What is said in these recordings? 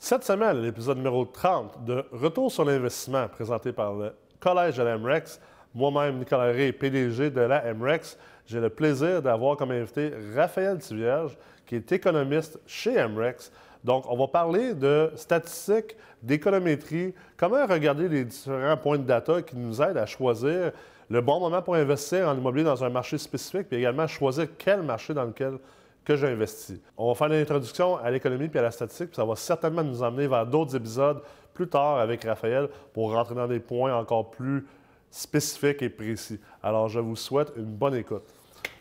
Cette semaine, l'épisode numéro 30 de Retour sur l'investissement, présenté par le Collège de la MREX. Moi-même, Nicolas Rey, PDG de la MREX. J'ai le plaisir d'avoir comme invité Raphaël Thivierge, qui est économiste chez MREX. Donc, on va parler de statistiques, d'économétrie, comment regarder les différents points de data qui nous aident à choisir le bon moment pour investir en immobilier dans un marché spécifique, puis également choisir quel marché dans lequel que j'investis. On va faire l'introduction à l'économie puis à la statistique, puis ça va certainement nous emmener vers d'autres épisodes plus tard avec Raphaël pour rentrer dans des points encore plus spécifiques et précis. Alors, je vous souhaite une bonne écoute.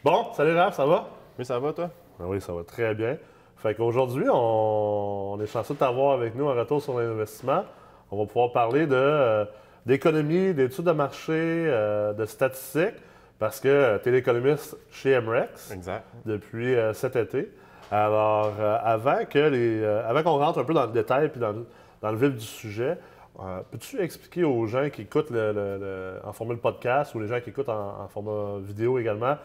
Bon, salut Raph, ça va? Oui, ça va, toi? Ben oui, ça va très bien. Fait qu'aujourd'hui, on est chanceux de t'avoir avec nous en retour sur l'investissement. On va pouvoir parler d'économie, d'études de marché, de statistiques, parce que tu es l'économiste chez MREX depuis cet été. Alors, avant qu'on rentre un peu dans le détail puis dans le vif du sujet, peux-tu expliquer aux gens qui écoutent en format podcast ou les gens qui écoutent en format vidéo également,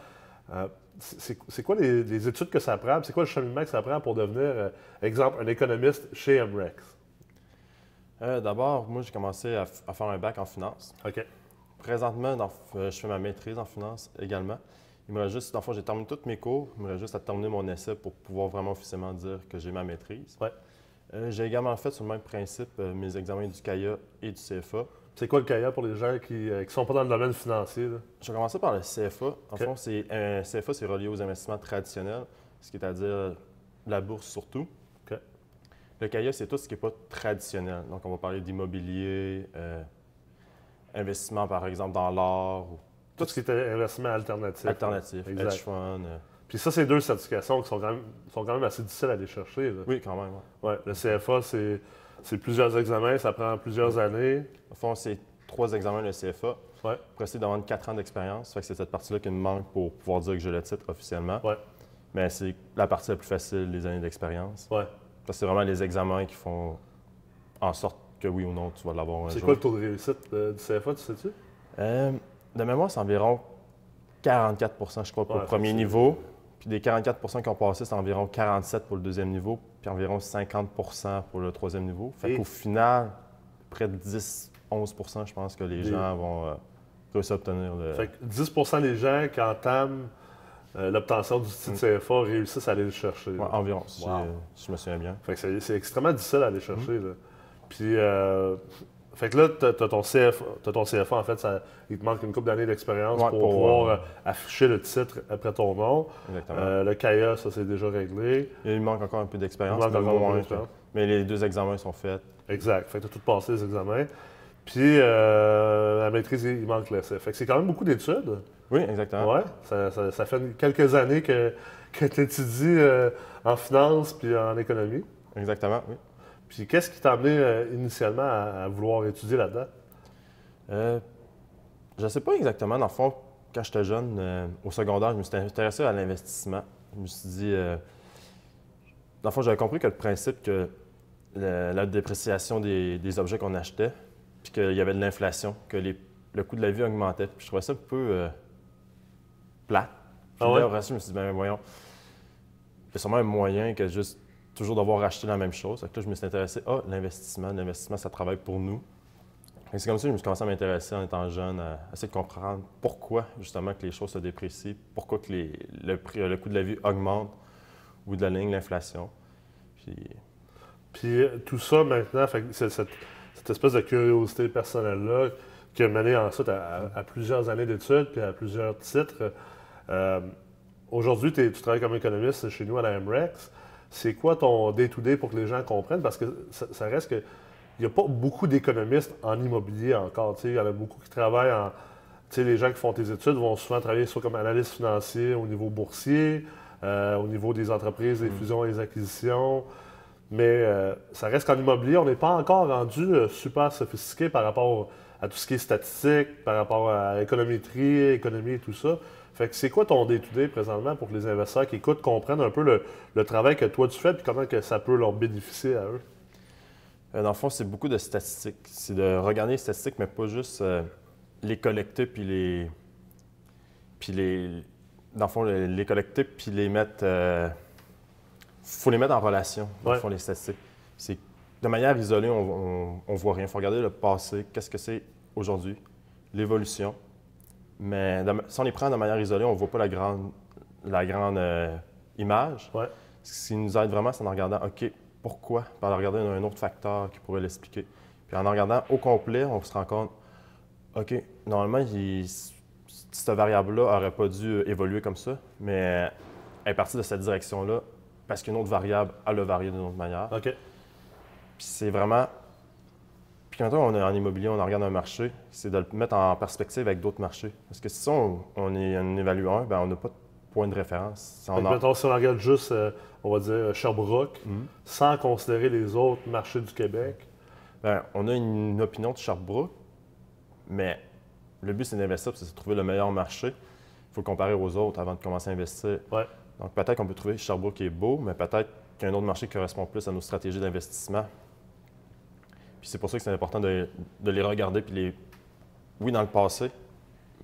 c'est quoi les études que ça prend? C'est quoi le cheminement que ça prend pour devenir, exemple, un économiste chez MREX? D'abord, moi, j'ai commencé à faire un bac en finance. OK. Présentement, je fais ma maîtrise en finance également. Il me reste juste, dans le fond, j'ai terminé tous mes cours. Il me reste juste à terminer mon essai pour pouvoir vraiment officiellement dire que j'ai ma maîtrise. Ouais. J'ai également fait, sur le même principe, mes examens du CAIA et du CFA. C'est quoi le CAIA pour les gens qui ne sont pas dans le domaine financier? Là? Je vais commencer par le CFA. En fond, un CFA, c'est relié aux investissements traditionnels, ce qui est à dire la bourse surtout. OK. Le CAIA, c'est tout ce qui n'est pas traditionnel. Donc, on va parler d'immobilier, investissement, par exemple, dans l'art. Tout ce qui est investissement alternatif. Alternatif, hedge fund. Puis ça, c'est deux certifications qui sont quand même assez difficiles à aller chercher. Là. Oui, quand même. Ouais, le CFA, c'est plusieurs examens, ça prend plusieurs années. Au fond, c'est 3 examens le CFA. Ouais. Après, c'est d'avoir 4 ans d'expérience. Fait que c'est cette partie-là qui me manque pour pouvoir dire que j'ai le titre officiellement. Ouais. Mais c'est la partie la plus facile, les années d'expérience. Ouais. Ça, c'est vraiment les examens qui font en sorte que oui ou non, tu vas l'avoir un jour. C'est quoi le taux de réussite du CFA, tu sais-tu? De mémoire, c'est environ 44 je crois, pour le premier niveau. Puis des 44 qui ont passé, c'est environ 47 pour le deuxième niveau, puis environ 50 pour le troisième niveau. Fait qu'au final, près de 10-11 je pense que les gens vont réussir à obtenir le... Fait que 10 des gens qui entament l'obtention du titre CFA réussissent à aller le chercher. Ouais, environ, si je me souviens bien. Fait que c'est extrêmement difficile à aller chercher. Là. Puis, fait que là, tu as ton CFA, en fait, il te manque une couple d'années d'expérience pour pouvoir afficher le titre après ton nom. Exactement. Le CAIA, ça, c'est déjà réglé. Il manque encore un peu d'expérience. Mais les 2 examens sont faits. Exact. Fait que tu as tout passé les examens. Puis, la maîtrise, il manque l'essai. Fait que c'est quand même beaucoup d'études. Oui, exactement. Oui, ça fait quelques années que tu étudies en finance puis en économie. Exactement, oui. Puis qu'est-ce qui t'a amené initialement à vouloir étudier là-dedans? Je ne sais pas exactement. Dans le fond, quand j'étais jeune, au secondaire, je me suis intéressé à l'investissement. Je me suis dit... dans le fond, j'avais compris que le principe que la dépréciation des objets qu'on achetait, puis qu'il y avait de l'inflation, que le coût de la vie augmentait. Puis je trouvais ça un peu plate. Puis là, au reste, je me suis dit, ben voyons, il y a sûrement un moyen que juste toujours devoir acheter la même chose. Donc là, je me suis intéressé à l'investissement. L'investissement, ça travaille pour nous. Et c'est comme ça que je me suis commencé à m'intéresser en étant jeune, à essayer de comprendre pourquoi, justement, que les choses se déprécient, pourquoi que le coût de la vie augmente ou de la ligne l'inflation. Puis tout ça, maintenant, c'est cette espèce de curiosité personnelle-là qui a mené ensuite à plusieurs années d'études puis à plusieurs titres. Aujourd'hui, tu travailles comme économiste chez nous à la MREX. C'est quoi ton day-to-day pour que les gens comprennent? Parce que ça reste que il n'y a pas beaucoup d'économistes en immobilier encore. Il y en a beaucoup qui travaillent en... Les gens qui font tes études vont souvent travailler soit comme analyste financier au niveau boursier, au niveau des entreprises, des fusions et des acquisitions. Mais ça reste qu'en immobilier, on n'est pas encore rendu super sophistiqué par rapport à tout ce qui est statistique, par rapport à l'économétrie, économie et tout ça. Fait que c'est quoi ton day-to-day présentement pour que les investisseurs qui écoutent comprennent un peu le travail que toi tu fais et comment que ça peut leur bénéficier à eux? Dans le fond, c'est beaucoup de statistiques. C'est de regarder les statistiques, mais pas juste les collecter puis dans le fond, les collecter puis les mettre... faut les mettre en relation, dans le fond, les statistiques. C'est de manière isolée, on ne voit rien. Il faut regarder le passé, qu'est-ce que c'est aujourd'hui, l'évolution. Mais si on les prend de manière isolée, on ne voit pas la grande image. Ouais. Ce qui nous aide vraiment, c'est en regardant, OK, pourquoi? Puis en regardant un autre facteur qui pourrait l'expliquer. Puis en regardant au complet, on se rend compte, OK, normalement, cette variable-là n'aurait pas dû évoluer comme ça, mais elle est partie de cette direction-là parce qu'une autre variable, elle a varié d'une autre manière. OK. Puis c'est vraiment... Puis quand on est en immobilier, on regarde un marché, c'est de le mettre en perspective avec d'autres marchés. Parce que si on évalue un, bien, on n'a pas de point de référence. Mettons, si on regarde juste, on va dire, Sherbrooke, sans considérer les autres marchés du Québec. Bien, on a une opinion de Sherbrooke, mais le but, c'est d'investir, c'est de trouver le meilleur marché. Il faut le comparer aux autres avant de commencer à investir. Ouais. Donc, peut-être qu'on peut trouver Sherbrooke qui est beau, mais peut-être qu'un autre marché qui correspond plus à nos stratégies d'investissement. Puis c'est pour ça que c'est important de les regarder, puis oui, dans le passé,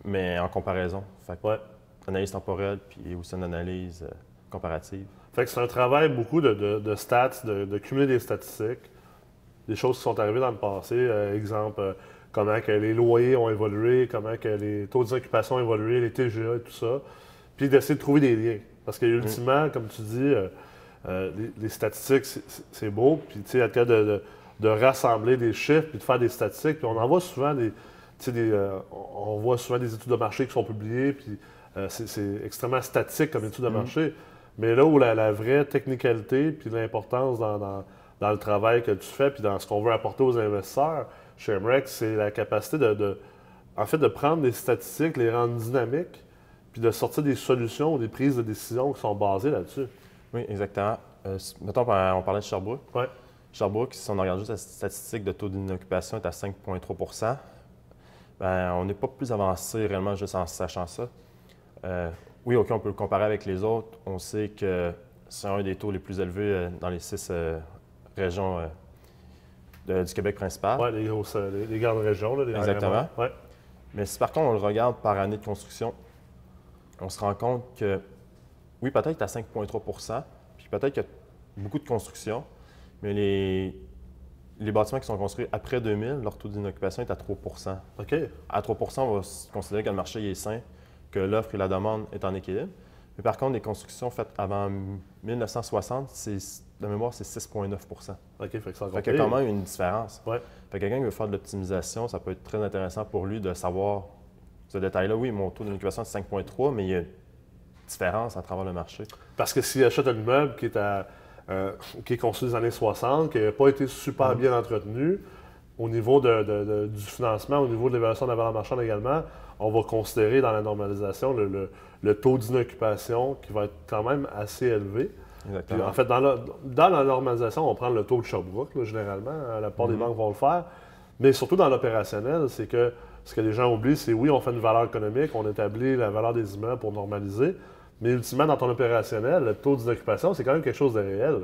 mais en comparaison. Fait que, analyse temporelle, puis aussi une analyse comparative. Fait que c'est un travail beaucoup de stats, de cumuler des statistiques, des choses qui sont arrivées dans le passé. Exemple, comment que les loyers ont évolué, comment que les taux d'occupation ont évolué, les TGA et tout ça. Puis d'essayer de trouver des liens. Parce que ultimement, comme tu dis, les statistiques, c'est beau. Puis tu sais, être capable de rassembler des chiffres puis de faire des statistiques. Puis on en voit souvent on voit souvent des études de marché qui sont publiées. Puis c'est extrêmement statique comme étude de marché. Mais là où la vraie technicalité puis l'importance dans le travail que tu fais puis dans ce qu'on veut apporter aux investisseurs chez MREX, c'est la capacité en fait, de prendre des statistiques, les rendre dynamiques, puis de sortir des solutions ou des prises de décision qui sont basées là-dessus. Oui, exactement. Mettons, on parlait de Sherbrooke. Oui. Sherbrooke, si on regarde juste la statistique de taux d'inoccupation, est à 5,3 bien, on n'est pas plus avancé réellement juste en sachant ça. Oui, OK, on peut le comparer avec les autres. On sait que c'est un des taux les plus élevés dans les 6 régions du Québec principal. Oui, les grandes régions. Là, les exactement. Ouais. Mais si par contre on le regarde par année de construction, on se rend compte que, oui, peut-être à 5,3 puis peut-être qu'il y a beaucoup de construction, mais les bâtiments qui sont construits après 2000, leur taux d'inoccupation est à 3 OK. À 3 on va considérer que le marché est sain, que l'offre et la demande est en équilibre. Mais par contre, les constructions faites avant 1960, de mémoire, c'est 6,9 OK, fait que c'est encore Fait qu'il y a quand même une différence. Ouais. Fait que quelqu'un qui veut faire de l'optimisation, ça peut être très intéressant pour lui de savoir ce détail-là. Oui, mon taux d'inoccupation est 5,3, mais il y a une différence à travers le marché. Parce que s'il achète un immeuble qui est construit dans les années 60, qui n'a pas été super bien entretenu, au niveau du financement, au niveau de l'évaluation de la valeur marchande également, on va considérer dans la normalisation le taux d'inoccupation qui va être quand même assez élevé. Exactement. Puis, en fait, dans la normalisation, on prend le taux de Sherbrooke, là, généralement. La plupart des banques vont le faire. Mais surtout dans l'opérationnel, c'est que ce que les gens oublient, c'est oui, on fait une valeur économique, on établit la valeur des immeubles pour normaliser. Mais ultimement, dans ton opérationnel, le taux d'inoccupation, c'est quand même quelque chose de réel.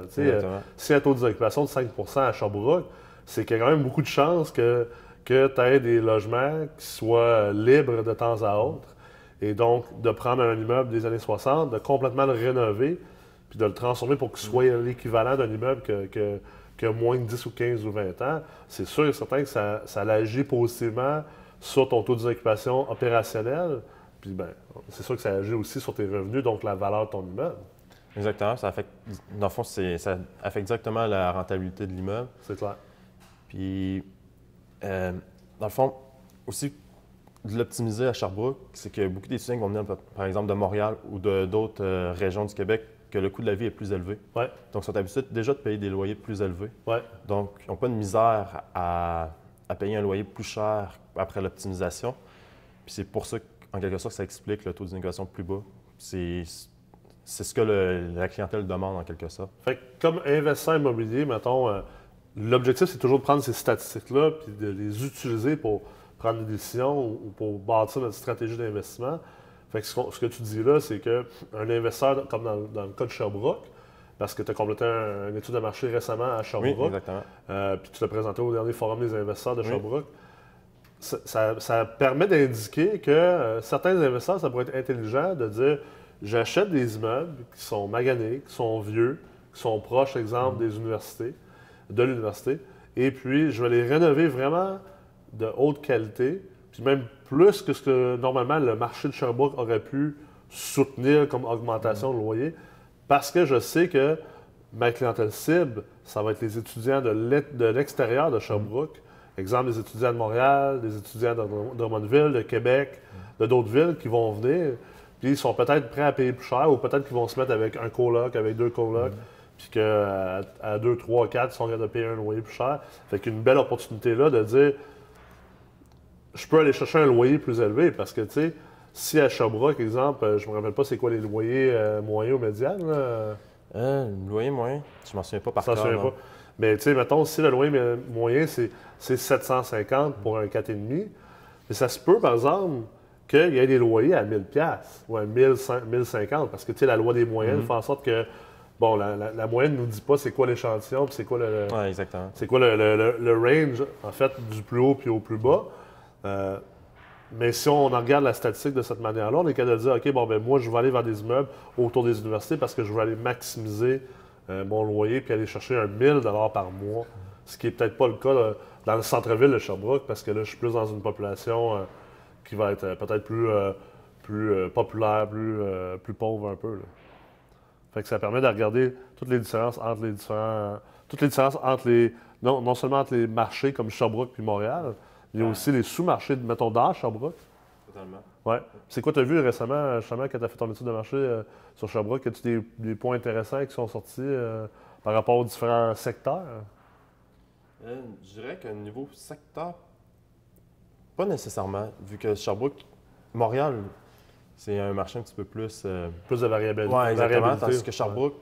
Si un taux d'inoccupation de 5 à Sherbrooke, c'est qu'il y a quand même beaucoup de chances que tu aies des logements qui soient libres de temps à autre. Et donc, de prendre un immeuble des années 60, de complètement le rénover, puis de le transformer pour qu'il soit l'équivalent d'un immeuble qui a moins de 10 ou 15 ou 20 ans, c'est sûr et certain que ça agit positivement sur ton taux d'occupation opérationnel. Puis, ben, c'est sûr que ça agit aussi sur tes revenus, donc la valeur de ton immeuble. Exactement. Ça affecte, dans le fond, ça affecte directement la rentabilité de l'immeuble. C'est clair. Puis, dans le fond, aussi, de l'optimiser à Sherbrooke, c'est que beaucoup d'étudiants qui vont venir, par exemple, de Montréal ou d'autres régions du Québec, que le coût de la vie est plus élevé. Ouais. Donc, ils sont habitués déjà de payer des loyers plus élevés. Ouais. Donc, ils n'ont pas de misère à payer un loyer plus cher après l'optimisation. Puis c'est pour ça qu'en quelque sorte, ça explique le taux d'inoccupation plus bas. C'est ce que la clientèle demande en quelque sorte. Fait que comme investisseur immobilier, mettons, l'objectif, c'est toujours de prendre ces statistiques-là puis de les utiliser pour prendre des décisions ou pour bâtir notre stratégie d'investissement. Fait que ce que tu dis là, c'est qu'un investisseur, comme dans le cas de Sherbrooke, parce que tu as complété une étude de marché récemment à Sherbrooke, oui, exactement. Puis tu l'as présenté au dernier forum des investisseurs de Sherbrooke, ça permet d'indiquer que certains investisseurs, ça pourrait être intelligent de dire j'achète des immeubles qui sont maganés, qui sont vieux, qui sont proches, exemple, des universités. de l'université. Et puis, je vais les rénover vraiment de haute qualité, puis même plus que ce que normalement le marché de Sherbrooke aurait pu soutenir comme augmentation de loyer, parce que je sais que ma clientèle cible, ça va être les étudiants de l'extérieur de Sherbrooke. Exemple, des étudiants de Montréal, des étudiants de Drummondville, de Québec, de d'autres villes qui vont venir. Puis ils sont peut-être prêts à payer plus cher ou peut-être qu'ils vont se mettre avec un coloc, avec deux colocs, puis qu'à 2, 3, 4, ils sont capables de payer un loyer plus cher. Fait qu'une belle opportunité là de dire je peux aller chercher un loyer plus élevé parce que, tu sais, si à Sherbrooke, exemple, je me rappelle pas c'est quoi les loyers moyens ou médians, là. Le loyer moyen, je m'en souviens pas par Ça ne cœur. souviens pas. Mais tu sais, mettons, si le loyer moyen, c'est 750 pour un 4,5, mais ça se peut, par exemple, qu'il y ait des loyers à 1000$ ou à 1050, parce que tu sais, la loi des moyennes fait en sorte que, bon, la moyenne ne nous dit pas c'est quoi l'échantillon, puis c'est quoi Oui, exactement. c'est quoi le range, en fait, du plus haut puis au plus bas. Mais si on en regarde la statistique de cette manière-là, on est capable de dire, OK, bon, ben moi, je vais aller vers des immeubles autour des universités parce que je veux aller maximiser mon loyer puis aller chercher un 1000$ par mois, ce qui n'est peut-être pas le cas là, dans le centre-ville de Sherbrooke parce que là, je suis plus dans une population qui va être peut-être plus populaire, plus pauvre un peu, là. Fait que ça permet de regarder toutes les différences entre non seulement entre les marchés comme Sherbrooke puis Montréal, il y a aussi les sous-marchés, mettons, dans Sherbrooke. Totalement. Ouais. C'est quoi tu as vu récemment, justement, quand tu as fait ton étude de marché sur Sherbrooke? As-tu des points intéressants qui sont sortis par rapport aux différents secteurs? Je dirais qu'au niveau secteur, pas nécessairement, vu que Sherbrooke, Montréal, c'est un marché un petit peu plus. Plus de variabilité. Oui, exactement. variabilité. Tandis que Sherbrooke,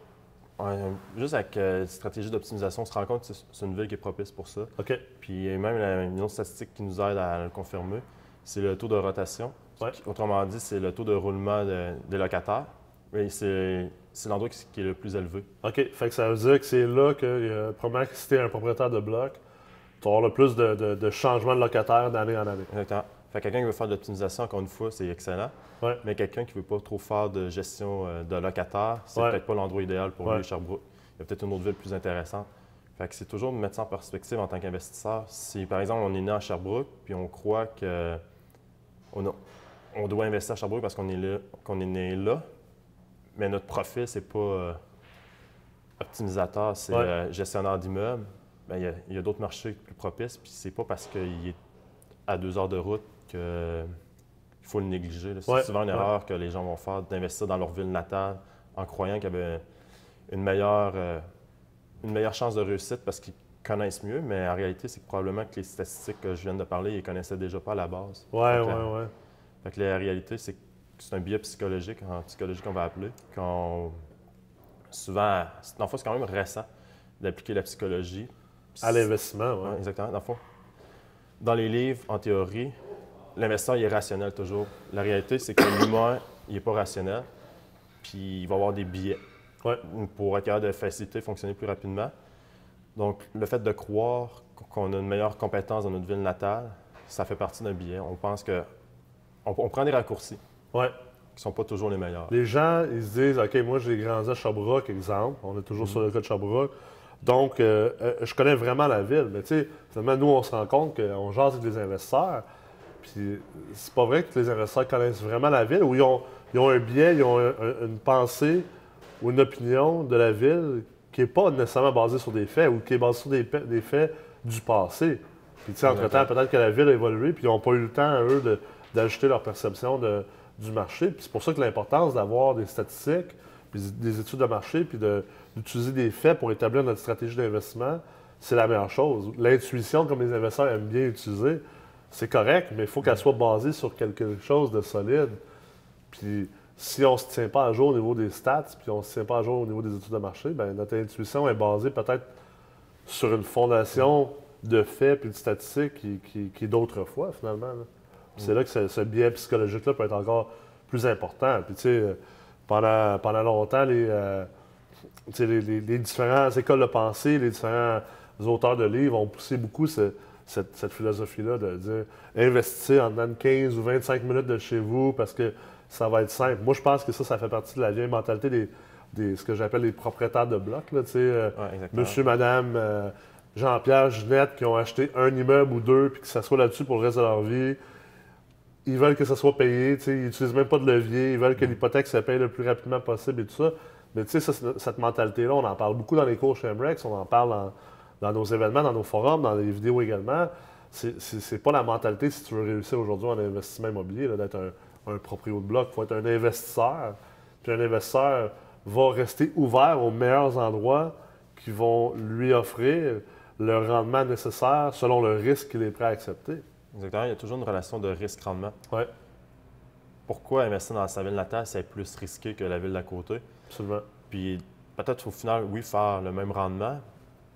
juste avec stratégie d'optimisation, on se rend compte que c'est une ville qui est propice pour ça. OK. Puis même une autre statistique qui nous aide à le confirmer, c'est le taux de rotation. Ouais. Autrement dit, c'est le taux de roulement des locataires. Et c'est l'endroit qui est le plus élevé. OK. Fait que ça veut dire que c'est là que, probablement, que si tu es un propriétaire de bloc, tu vas avoir le plus de changements de locataires d'année en année. Exactement. Fait que quelqu'un qui veut faire de l'optimisation, encore une fois, c'est excellent. Ouais. Mais quelqu'un qui ne veut pas trop faire de gestion de locataires, c'est peut-être pas l'endroit idéal pour lui, Sherbrooke. Il y a peut-être une autre ville plus intéressante. Fait que c'est toujours de mettre ça en perspective en tant qu'investisseur. Si, par exemple, on est né à Sherbrooke, puis on croit qu'on doit investir à Sherbrooke parce qu'on est né là, mais notre profil, c'est pas optimisateur, c'est gestionnaire d'immeubles. Bien, il y a d'autres marchés plus propices, puis c'est pas parce qu'il est à 2 heures de route qu'il faut le négliger. C'est souvent une erreur que les gens vont faire d'investir dans leur ville natale en croyant qu'il y avait une meilleure chance de réussite parce qu'ils connaissent mieux, mais en réalité, c'est probablement que les statistiques que je viens de parler, ils ne connaissaient déjà pas à la base. Ouais. Fait que la réalité, c'est que c'est un biais psychologique, en psychologie qu'on va appeler, souvent, dans le fond, c'est quand même récent d'appliquer la psychologie. À l'investissement, oui. Ouais, exactement. Dans le fond, dans les livres, en théorie, l'investisseur, il est rationnel toujours. La réalité, c'est que l'humain, il n'est pas rationnel, puis il va avoir des biais pour être capable de faciliter, fonctionner plus rapidement. Donc, le fait de croire qu'on a une meilleure compétence dans notre ville natale, ça fait partie d'un biais. On pense que on prend des raccourcis qui ne sont pas toujours les meilleurs. Les gens, ils se disent, OK, moi, j'ai grandi à Sherbrooke, exemple. On est toujours sur le cas de Sherbrooke. Donc, je connais vraiment la ville. Mais tu sais, finalement, nous, on se rend compte qu'on jase avec des investisseurs. Puis, c'est pas vrai que les investisseurs connaissent vraiment la ville ou ils ont un biais, ils ont une pensée ou une opinion de la ville qui n'est pas nécessairement basée sur des faits ou qui est basée sur des faits du passé. Puis, tu sais, entre-temps, peut-être que la ville a évolué puis ils n'ont pas eu le temps, eux, d'ajouter leur perception du marché. Puis, c'est pour ça que l'importance d'avoir des statistiques, puis des études de marché, puis d'utiliser des faits pour établir notre stratégie d'investissement, c'est la meilleure chose. L'intuition, comme les investisseurs aiment bien utiliser, c'est correct, mais il faut qu'elle soit basée sur quelque chose de solide. Puis si on ne se tient pas à jour au niveau des stats, puis on ne se tient pas à jour au niveau des études de marché, bien, notre intuition est basée peut-être sur une fondation de faits puis de statistiques qui est d'autrefois, finalement, là. Puis c'est là que ce biais psychologique-là peut être encore plus important. Puis tu sais, pendant longtemps, les différentes écoles de pensée, les différents auteurs de livres ont poussé beaucoup cette philosophie-là de dire investissez en dedans de 15 ou 25 minutes de chez vous parce que ça va être simple. Moi, je pense que ça fait partie de la vieille mentalité ce que j'appelle les propriétaires de blocs. Là, monsieur, madame, Jean-Pierre, Ginette qui ont acheté un immeuble ou deux puis qui s'assoient là-dessus pour le reste de leur vie. Ils veulent que ça soit payé, ils n'utilisent même pas de levier, ils veulent que l'hypothèque se paye le plus rapidement possible et tout ça. Mais tu sais, cette mentalité-là, on en parle beaucoup dans les cours chez MREX, on en parle dans nos événements, dans nos forums, dans les vidéos également. C'est pas la mentalité, si tu veux réussir aujourd'hui en investissement immobilier, d'être un proprio de bloc. Il faut être un investisseur. Puis un investisseur va rester ouvert aux meilleurs endroits qui vont lui offrir le rendement nécessaire selon le risque qu'il est prêt à accepter. Exactement. Il y a toujours une relation de risque-rendement. Oui. Pourquoi investir dans sa ville natale, c'est plus risqué que la ville d'à côté? Absolument. Puis peut-être au final, oui, faire le même rendement,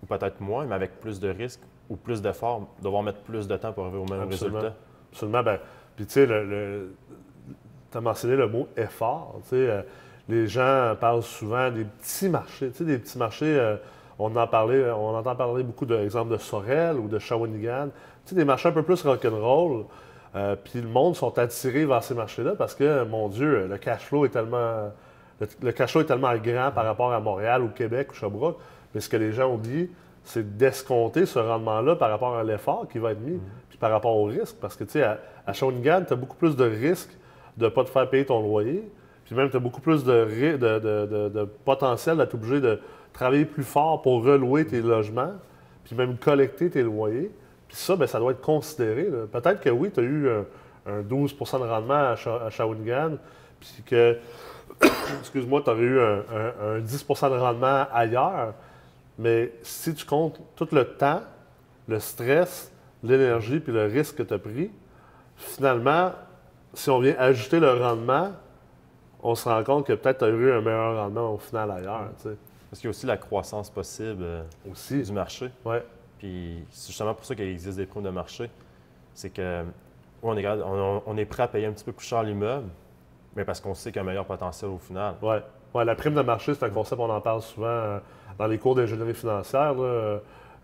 ou peut-être moins, mais avec plus de risques ou plus d'efforts, devoir mettre plus de temps pour arriver au même résultat. Absolument. Ben, puis tu sais, tu as mentionné le mot effort. Les gens parlent souvent des petits marchés. Tu sais, des petits marchés, on entend parler beaucoup d'exemples de Sorel ou de Shawinigan. Tu sais, des marchés un peu plus rock'n'roll. Puis le monde sont attirés vers ces marchés-là parce que, mon Dieu, le cash flow est tellement grand par rapport à Montréal ou Québec ou Sherbrooke. Mais ce que les gens oublient, c'est d'escompter ce rendement-là par rapport à l'effort qui va être mis, puis par rapport au risque. Parce que, tu sais, à Shawinigan, tu as beaucoup plus de risques de ne pas te faire payer ton loyer. Puis même, tu as beaucoup plus de potentiel d'être obligé de travailler plus fort pour relouer tes logements, puis même collecter tes loyers. Puis ça, bien, ça doit être considéré. Peut-être que oui, tu as eu un 12 de rendement à Shawinigan, puis que, excuse-moi, tu aurais eu un 10 de rendement ailleurs. Mais si tu comptes tout le temps, le stress, l'énergie puis le risque que tu as pris, finalement, si on vient ajouter le rendement, on se rend compte que peut-être tu as eu un meilleur rendement au final ailleurs. T'sais. Parce qu'il y a aussi la croissance possible du marché. Ouais. Puis c'est justement pour ça qu'il existe des primes de marché. C'est que on est prêt à payer un petit peu plus cher l'immeuble, mais parce qu'on sait qu'il y a un meilleur potentiel au final. Oui. Ouais, la prime de marché, c'est un concept, on en parle souvent dans les cours d'ingénierie financière.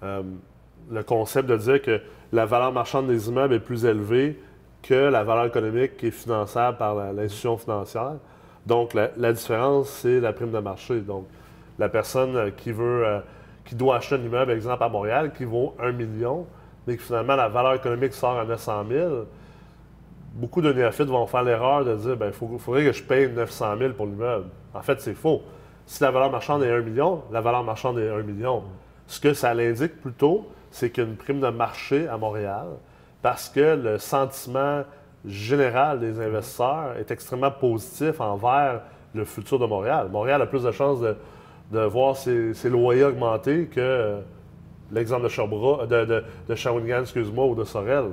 Le concept de dire que la valeur marchande des immeubles est plus élevée que la valeur économique qui est finançable par l'institution financière. Donc, la différence, c'est la prime de marché. Donc, la personne qui doit acheter un immeuble, exemple à Montréal, qui vaut 1 million, mais que finalement, la valeur économique sort à 900 000, beaucoup de néophytes vont faire l'erreur de dire, il faudrait que je paye 900 000 pour l'immeuble. En fait, c'est faux. Si la valeur marchande est 1 million, la valeur marchande est 1 million. Ce que ça l'indique plutôt, c'est qu'il y a une prime de marché à Montréal parce que le sentiment général des investisseurs est extrêmement positif envers le futur de Montréal. Montréal a plus de chances de voir ses loyers augmenter que l'exemple de Sherbrooke, de Shawinigan, excuse-moi, ou de Sorel.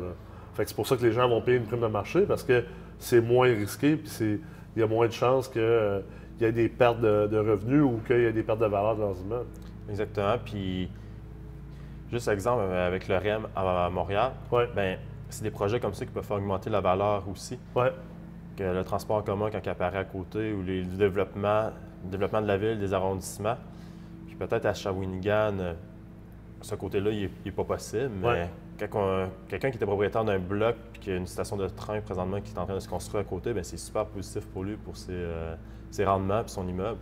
Fait que c'est pour ça que les gens vont payer une prime de marché parce que c'est moins risqué puis il y a moins de chances qu'il y ait des pertes de revenus ou qu'il y ait des pertes de valeur de leurs immeubles. Exactement. Puis, juste exemple avec le REM à Montréal, ben, c'est des projets comme ça qui peuvent faire augmenter la valeur aussi. Ouais. Que le transport en commun quand il apparaît à côté ou le développement de la ville, des arrondissements. Puis peut-être à Shawinigan, ce côté-là, il n'est pas possible, mais quelqu'un qui était propriétaire d'un bloc et qui a une station de train présentement qui est en train de se construire à côté, bien, c'est super positif pour lui, pour ses rendements et son immeuble.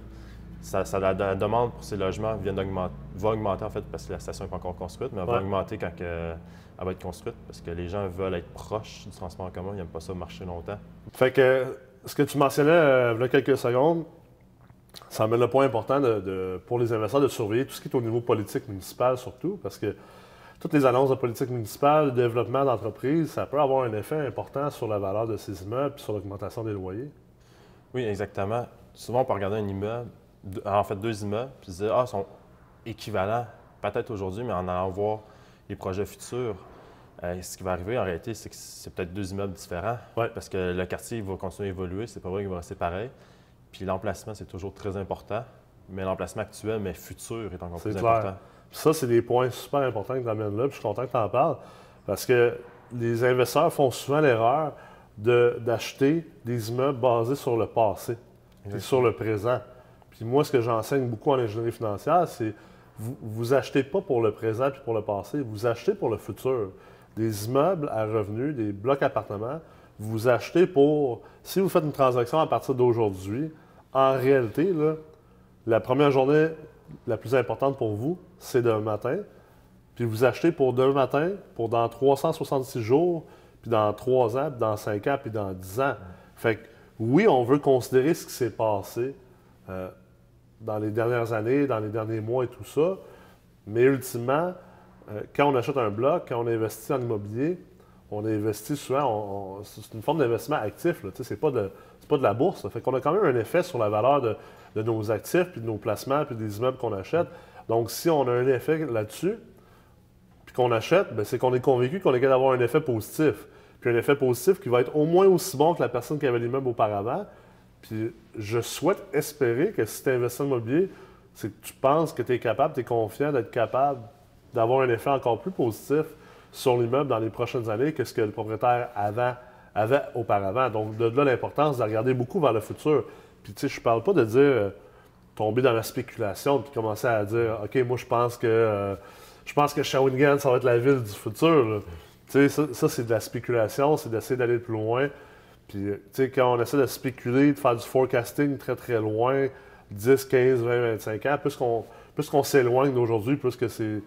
La demande pour ces logements va augmenter en fait parce que la station n'est pas encore construite, mais elle va augmenter quand elle va être construite parce que les gens veulent être proches du transport en commun, ils n'aiment pas ça marcher longtemps. Fait que ce que tu mentionnais il y a quelques secondes, ça amène le point important pour les investisseurs de surveiller tout ce qui est au niveau politique municipal surtout, parce que toutes les annonces de politique municipale, de développement d'entreprise, ça peut avoir un effet important sur la valeur de ces immeubles et sur l'augmentation des loyers. Oui, exactement. Souvent, on peut regarder un immeuble, en fait 2 immeubles, puis se dire « Ah, ils sont équivalents, peut-être aujourd'hui, mais en allant voir les projets futurs, ce qui va arriver en réalité, c'est que c'est peut-être 2 immeubles différents, parce que le quartier va continuer à évoluer, c'est pas vrai qu'il va rester pareil. Puis l'emplacement, c'est toujours très important, mais l'emplacement actuel, mais futur, est encore plus important. Puis ça, c'est des points super importants que tu amènes là, puis je suis content que tu en parles, parce que les investisseurs font souvent l'erreur d'acheter des immeubles basés sur le passé et sur le présent. Puis moi, ce que j'enseigne beaucoup en ingénierie financière, c'est vous achetez pas pour le présent puis pour le passé, vous achetez pour le futur. Des immeubles à revenus, des blocs appartements, vous achetez pour... Si vous faites une transaction à partir d'aujourd'hui, en réalité, là, la première journée la plus importante pour vous, c'est demain matin. puis vous achetez pour demain matin, pour dans 366 jours, puis dans 3 ans, puis dans 5 ans, puis dans 10 ans. Fait que oui, on veut considérer ce qui s'est passé dans les dernières années, dans les derniers mois et tout ça, mais ultimement, quand on achète un bloc, quand on investit en immobilier, on investit souvent, c'est une forme d'investissement actif, là, c'est pas de la bourse. Là. Fait qu'on a quand même un effet sur la valeur de nos actifs, puis de nos placements, puis des immeubles qu'on achète. Donc, si on a un effet là-dessus, puis qu'on achète, bien, c'est qu'on est convaincu qu'on est capable d'avoir un effet positif. Puis un effet positif qui va être au moins aussi bon que la personne qui avait l'immeuble auparavant. Puis je souhaite espérer que si tu investis en immobilier, c'est que tu penses que tu es capable, tu es confiant d'être capable d'avoir un effet encore plus positif sur l'immeuble dans les prochaines années que ce que le propriétaire avait auparavant. Donc, de là l'importance de regarder beaucoup vers le futur. Puis, tu sais, je ne parle pas de dire tomber dans la spéculation puis commencer à dire OK, moi, je pense que Shawinigan, ça va être la ville du futur. Là. Tu sais, ça c'est de la spéculation, c'est d'essayer d'aller plus loin. Puis, tu sais, quand on essaie de spéculer, de faire du forecasting très, très loin, 10, 15, 20, 25 ans, plus qu'on s'éloigne d'aujourd'hui, plus que c'est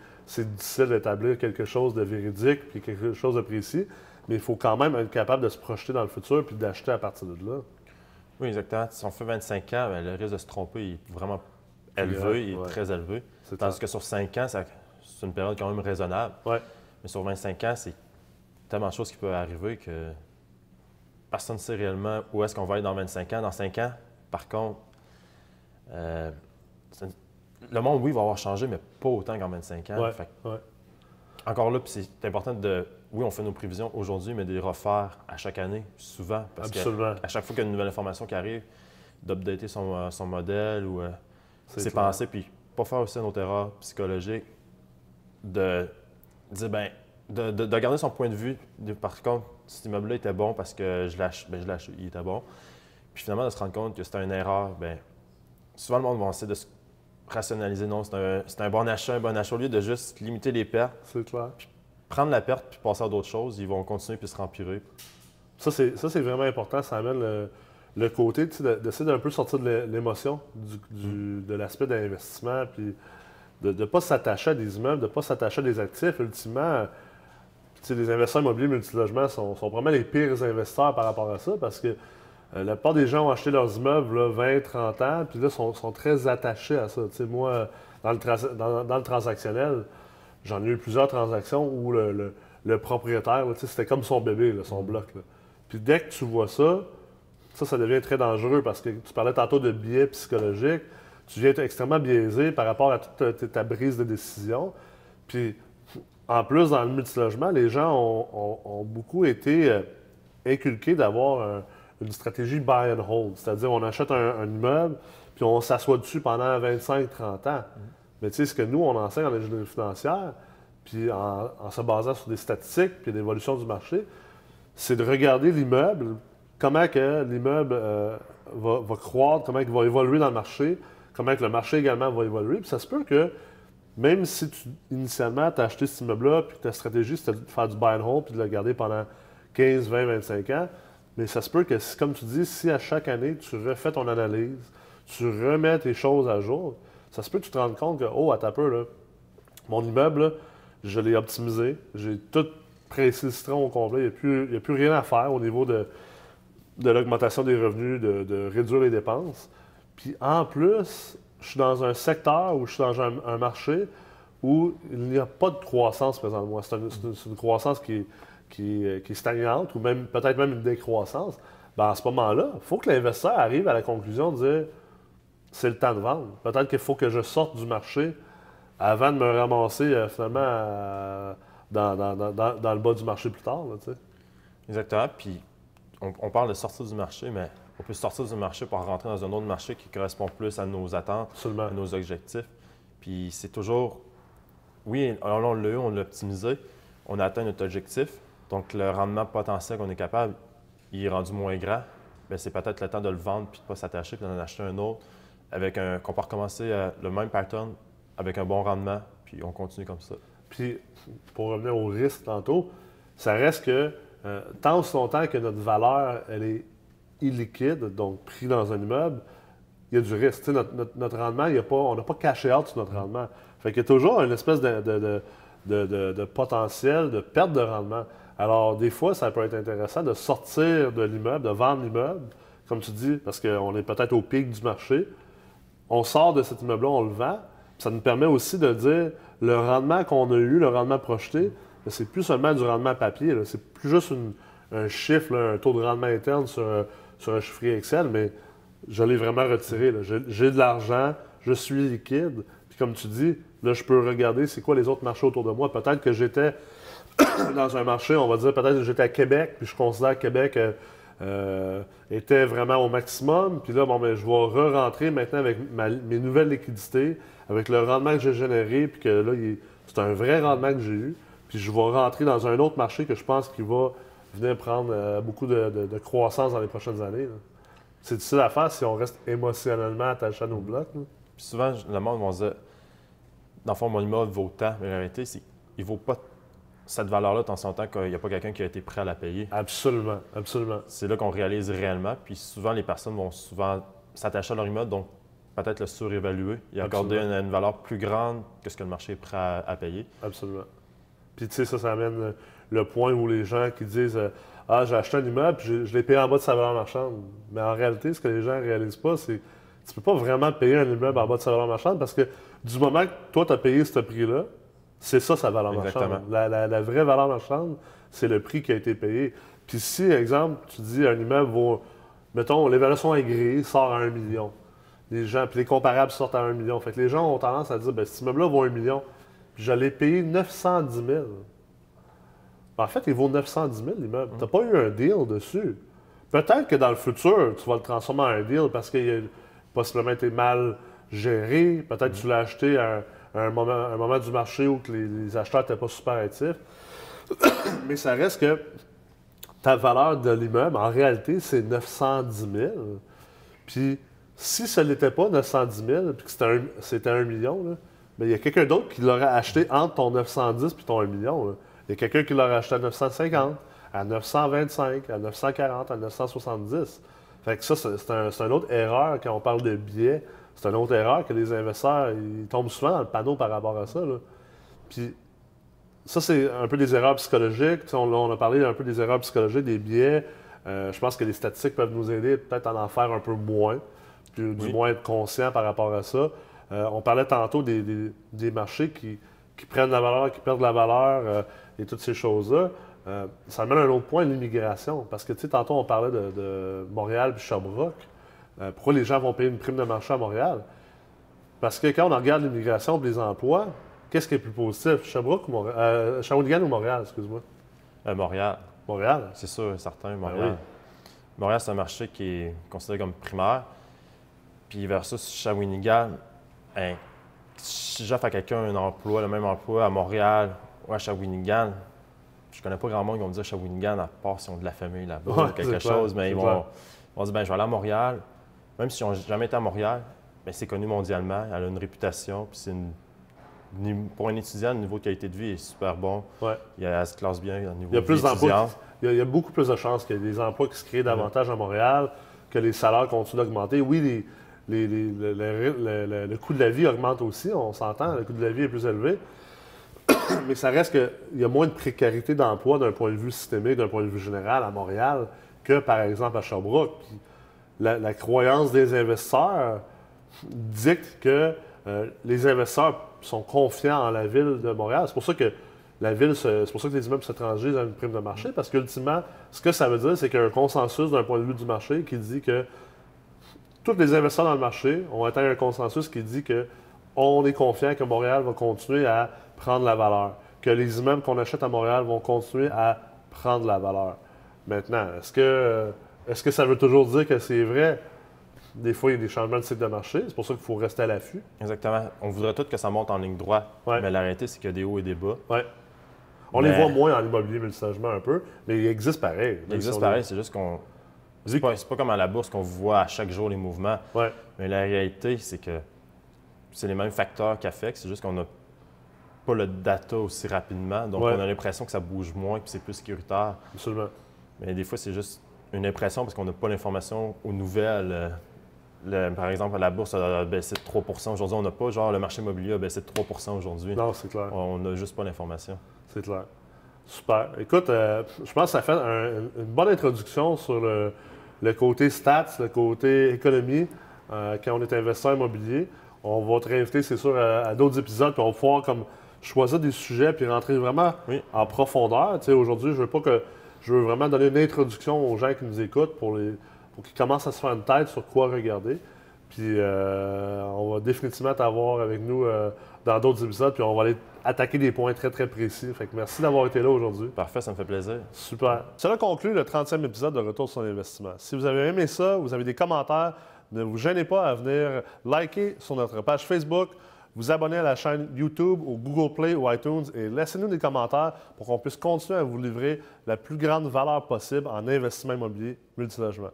difficile d'établir quelque chose de véridique puis quelque chose de précis. Mais il faut quand même être capable de se projeter dans le futur puis d'acheter à partir de là. Oui, exactement. Si on fait 25 ans, bien, le risque de se tromper il est vraiment élevé, il est très élevé. Tandis que sur 5 ans, c'est une période quand même raisonnable. Ouais. Mais sur 25 ans, c'est tellement de choses qui peuvent arriver que personne ne sait réellement où est-ce qu'on va être dans 25 ans. Dans 5 ans, par contre, le monde, oui, va avoir changé, mais pas autant qu'en 25 ans. Ouais, Fait, ouais. encore là, c'est important de... Oui, on fait nos prévisions aujourd'hui, mais de les refaire à chaque année, souvent. Parce qu'à chaque fois qu'il y a une nouvelle information qui arrive, d'updater son modèle ou ses pensées, puis pas faire aussi une autre erreur psychologique de dire, bien, de garder son point de vue. Par contre, cet immeuble-là était bon parce que je l'ai acheté, il était bon. Puis finalement, de se rendre compte que c'était une erreur, bien, souvent le monde va essayer de se rationaliser. Non, c'est un bon achat, Au lieu de juste limiter les pertes. C'est clair. Puis prendre la perte puis passer à d'autres choses, ils vont continuer puis se rempirer. Ça, c'est vraiment important. Ça amène le côté d'essayer d'un peu sortir de l'émotion, de l'aspect d'investissement, puis de ne pas s'attacher à des immeubles, de ne pas s'attacher à des actifs. Ultimement, les investisseurs immobiliers multilogements sont vraiment les pires investisseurs par rapport à ça parce que la plupart des gens ont acheté leurs immeubles là, 20, 30 ans, puis là, sont très attachés à ça. T'sais, moi, dans le transactionnel, j'en ai eu plusieurs transactions où le propriétaire, là, c'était comme son bébé, là, son bloc. Là. Puis dès que tu vois ça devient très dangereux parce que tu parlais tantôt de biais psychologiques. Tu viens être extrêmement biaisé par rapport à toute ta brise de décision. Puis, en plus, dans le multilogement, les gens ont beaucoup été inculqués d'avoir une stratégie buy and hold. C'est-à-dire, on achète un immeuble, puis on s'assoit dessus pendant 25-30 ans. Mais tu sais, ce que nous, on enseigne en ingénierie financière, puis en se basant sur des statistiques, puis l'évolution du marché, c'est de regarder l'immeuble, comment que l'immeuble va croître, comment il va évoluer dans le marché, comment que le marché également va évoluer. Puis ça se peut que, même si initialement, tu as acheté cet immeuble-là, puis ta stratégie, c'était de faire du buy and hold, puis de le garder pendant 15, 20, 25 ans, mais ça se peut que, comme tu dis, si à chaque année, tu refais ton analyse, tu remets tes choses à jour, ça se peut que tu te rendes compte que, oh, attends un peu, là, mon immeuble, là, je l'ai optimisé, j'ai tout pressé le citron au complet, il n'y a plus rien à faire au niveau de l'augmentation des revenus, de réduire les dépenses. Puis en plus, je suis dans un secteur où je suis dans un marché où il n'y a pas de croissance présentement. C'est une croissance qui est stagnante ou même peut-être même une décroissance. Bien, à ce moment-là, il faut que l'investisseur arrive à la conclusion de dire c'est le temps de vendre. Peut-être qu'il faut que je sorte du marché avant de me ramasser finalement dans le bas du marché plus tard. Là, exactement. Puis on parle de sortir du marché, mais on peut sortir du marché pour rentrer dans un autre marché qui correspond plus à nos attentes, Absolument. à nos objectifs. Puis c'est toujours, oui, on l'a eu, on l'a optimisé, on a atteint notre objectif. Donc le rendement potentiel qu'on est capable, il est rendu moins grand. Bien, c'est peut-être le temps de le vendre puis de ne pas s'attacher puis d'en acheter un autre qu'on peut recommencer le même pattern avec un bon rendement, puis on continue comme ça. Puis, pour revenir au risque tantôt, ça reste que tant aussi longtemps que notre valeur, elle est illiquide, donc pris dans un immeuble, il y a du risque. Notre rendement, on n'a pas caché out sur notre rendement. Fait qu'il y a toujours une espèce de potentiel de perte de rendement. Alors, des fois, ça peut être intéressant de sortir de l'immeuble, de vendre l'immeuble, comme tu dis, parce qu'on est peut-être au pic du marché. On sort de cet immeuble-là, on le vend. Ça nous permet aussi de dire le rendement qu'on a eu, le rendement projeté, c'est plus seulement du rendement papier. C'est plus juste un chiffre, là, un taux de rendement interne sur un chiffrier Excel, mais je l'ai vraiment retiré. J'ai de l'argent, je suis liquide. Puis comme tu dis, là, je peux regarder c'est quoi les autres marchés autour de moi. Peut-être que j'étais dans un marché, on va dire, peut-être que j'étais à Québec, puis je considère que Québec était vraiment au maximum. Puis là, bon, ben, je vais re-rentrer maintenant avec mes nouvelles liquidités, avec le rendement que j'ai généré, puis que là, c'est un vrai rendement que j'ai eu. Puis je vais rentrer dans un autre marché que je pense qu'il va venir prendre beaucoup de croissance dans les prochaines années. Là. C'est difficile à faire si on reste émotionnellement attaché à nos blocs. Là. Puis souvent, le monde va se dire, dans le fond, mon immeuble vaut tant, mais la réalité, c'est qu'il ne vaut pas cette valeur-là tant son temps qu'il n'y a pas quelqu'un qui a été prêt à la payer. Absolument, absolument. C'est là qu'on réalise réellement. Puis souvent, les personnes vont souvent s'attacher à leur immeuble, donc peut-être le surévaluer et accorder une valeur plus grande que ce que le marché est prêt à payer. Absolument. Puis tu sais, ça amène le point où les gens qui disent ah, j'ai acheté un immeuble, puis je l'ai payé en bas de sa valeur marchande. Mais en réalité, ce que les gens ne réalisent pas, c'est que tu ne peux pas vraiment payer un immeuble en bas de sa valeur marchande parce que du moment que toi, tu as payé ce prix-là, c'est ça sa valeur marchande. La vraie valeur marchande, c'est le prix qui a été payé. Puis si, exemple, tu dis un immeuble vaut, mettons, l'évaluation agréée sort à 1 million. Les gens, puis les comparables sortent à 1 million. Fait que les gens ont tendance à dire, bien, cet immeuble-là vaut 1 million. Puis je l'ai payé 910 000. En fait, il vaut 910 000 l'immeuble. Tu n'as pas eu un deal dessus. Peut-être que dans le futur, tu vas le transformer en un deal parce qu'il a possiblement été mal géré. Peut-être que tu l'as acheté à un moment du marché où que les acheteurs n'étaient pas super actifs. Mais ça reste que ta valeur de l'immeuble, en réalité, c'est 910 000. Puis si ce n'était pas 910 000 puis que c'était 1 million, là, bien, il y a quelqu'un d'autre qui l'aurait acheté entre ton 910 et ton 1 million. Là. Il y a quelqu'un qui l'aurait acheté à 950, à 925, à 940, à 970. Fait que ça, c'est une autre erreur quand on parle de biais. C'est une autre erreur que les investisseurs ils tombent souvent dans le panneau par rapport à ça. Là. Puis ça, c'est un peu des erreurs psychologiques. On a parlé un peu des erreurs psychologiques, des biais. Je pense que les statistiques peuvent nous aider peut-être à en faire un peu moins, puis du moins être conscient par rapport à ça. On parlait tantôt des marchés qui prennent la valeur, qui perdent la valeur et toutes ces choses-là. Ça amène un autre point, l'immigration. Parce que, tu sais, tantôt, on parlait de Montréal puis Sherbrooke. Pourquoi les gens vont payer une prime de marché à Montréal? Parce que quand on regarde l'immigration et les emplois, qu'est-ce qui est plus positif? Sherbrooke ou Montréal? Shawinigan ou Montréal, excuse-moi? Montréal. Montréal? C'est sûr, certain, Montréal. Oui. Montréal, c'est un marché qui est considéré comme primaire. Puis versus Shawinigan, hein, si j'offre à quelqu'un un emploi, le même emploi à Montréal ou à Shawinigan, je connais pas grand monde qui vont me dire Shawinigan, à part s'ils ont de la famille là-bas ou quelque chose, mais ils vont dire, ben je vais aller à Montréal. Même s'ils n'ont jamais été à Montréal, ben, c'est connu mondialement, elle a une réputation, puis pour un étudiant, le niveau de qualité de vie est super bon. Ouais. Elle se classe bien au niveau Il y a plus d'emplois. Il y a beaucoup plus de chances qu'il y ait des emplois qui se créent davantage à Montréal, que les salaires continuent d'augmenter. Oui, le coût de la vie augmente aussi, on s'entend, le coût de la vie est plus élevé. Mais ça reste qu'il y a moins de précarité d'emploi d'un point de vue systémique, d'un point de vue général à Montréal que, par exemple, à Sherbrooke. Puis la croyance des investisseurs dicte que les investisseurs sont confiants en la ville de Montréal. C'est pour ça que c'est pour ça que les immeubles se transgissent à une prime de marché, parce qu'ultimement, ce que ça veut dire, c'est qu'il y a un consensus d'un point de vue du marché qui dit que tous les investisseurs dans le marché ont atteint un consensus qui dit qu'on est confiant que Montréal va continuer à prendre la valeur, que les immeubles qu'on achète à Montréal vont continuer à prendre la valeur. Maintenant, est-ce que ça veut toujours dire que c'est vrai? Des fois, il y a des changements de cycle de marché. C'est pour ça qu'il faut rester à l'affût. Exactement. On voudrait tout que ça monte en ligne droite, Ouais. mais la réalité, c'est qu'il y a des hauts et des bas. Ouais. On les voit moins en immobilier, multilogement un peu, mais ils existent pareil. Il existe pareil, c'est juste qu'on... C'est pas comme à la bourse qu'on voit à chaque jour les mouvements. Ouais. Mais la réalité, c'est que c'est les mêmes facteurs qui affectent, c'est juste qu'on n'a pas le data aussi rapidement. Donc, on a l'impression que ça bouge moins et c'est plus sécuritaire. Absolument. Mais des fois, c'est juste une impression parce qu'on n'a pas l'information aux nouvelles par exemple, la bourse a baissé de 3 aujourd'hui. On n'a pas, genre, le marché immobilier a baissé de 3 aujourd'hui. Non, c'est clair. On n'a juste pas l'information. C'est clair. Super. Écoute, je pense que ça fait une bonne introduction sur le côté stats, le côté économie, quand on est investisseur immobilier. On va te réinviter, c'est sûr, à d'autres épisodes, puis on va pouvoir comme choisir des sujets puis rentrer vraiment en profondeur. Tu sais, aujourd'hui, je veux vraiment donner une introduction aux gens qui nous écoutent pour qu'ils commencent à se faire une tête sur quoi regarder. Puis on va définitivement t'avoir avec nous dans d'autres épisodes, puis on va aller attaquer des points très, très précis. Fait que merci d'avoir été là aujourd'hui. Parfait, ça me fait plaisir. Super. Cela conclut le 30e épisode de Retour sur l'investissement. Si vous avez aimé ça, vous avez des commentaires, ne vous gênez pas à venir liker sur notre page Facebook, vous abonner à la chaîne YouTube, au Google Play ou iTunes et laissez-nous des commentaires pour qu'on puisse continuer à vous livrer la plus grande valeur possible en investissement immobilier multilogement.